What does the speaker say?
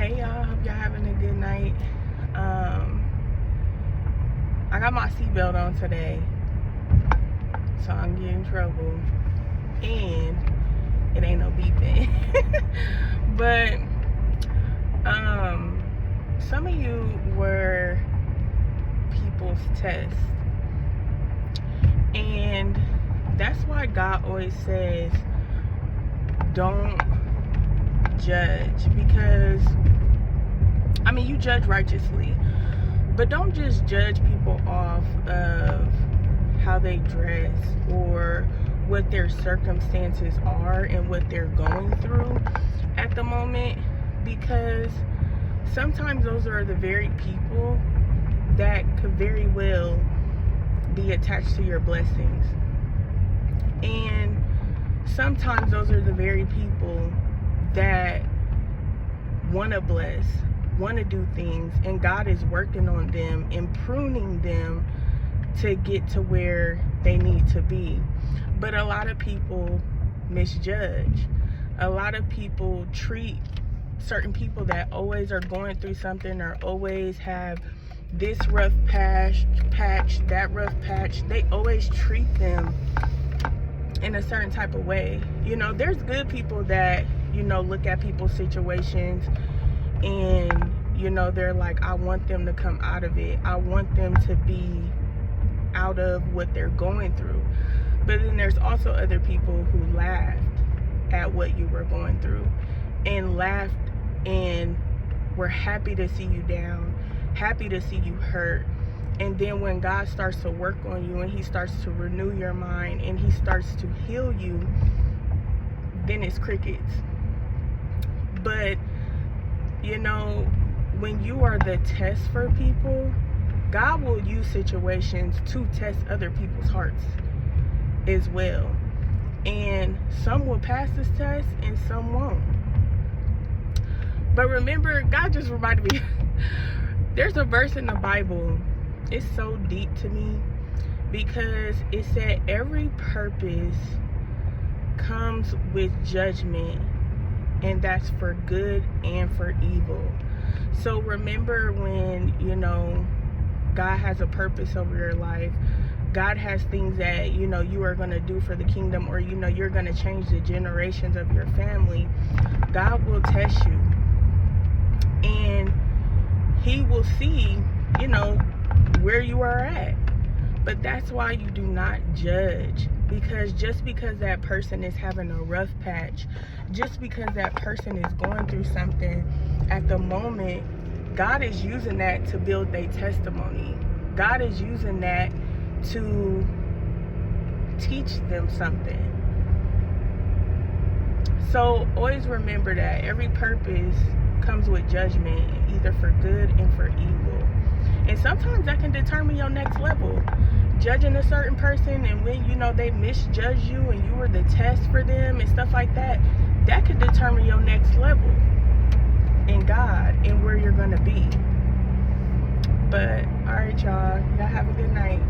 Hey y'all, hope y'all having a good night. I got my seatbelt on today, so I'm getting in trouble, and it ain't no beeping. But some of you were people's test, and that's why God always says don't judge, because you judge righteously, but don't just judge people off of how they dress or what their circumstances are and what they're going through at the moment, because sometimes those are the very people that could very well be attached to your blessings, and sometimes those are the very people that want to bless, want to do things, and God is working on them and pruning them to get to where they need to be. But a lot of people misjudge. A lot of people treat certain people that always are going through something or always have this rough patch, that rough patch. They always treat them in a certain type of way. There's good people that, look at people's situations and, they're like, I want them to come out of it. I want them to be out of what they're going through. But then there's also other people who laughed at what you were going through and laughed and were happy to see you down, happy to see you hurt. And then when God starts to work on you and he starts to renew your mind and he starts to heal you, then it's crickets. But when you are the test for people, God will use situations to test other people's hearts as well. And some will pass this test and some won't. But remember, God just reminded me, there's a verse in the Bible. It's so deep to me, because it said every purpose comes with judgment, and that's for good and for evil. So remember, when God has a purpose over your life, God has things that you are going to do for the kingdom, or you're going to change the generations of your family. God will test you, and he will see where you are at. But that's why you do not judge, because just because that person is having a rough patch, just because that person is going through something at the moment, God is using that to build their testimony. God is using that to teach them something. So always remember that every purpose comes with judgment, either for good and for evil. And sometimes that can determine your next level. Judging a certain person, and when they misjudge you and you were the test for them and stuff like that, that could determine your next level in God and where you're gonna be. But alright, y'all have a good night.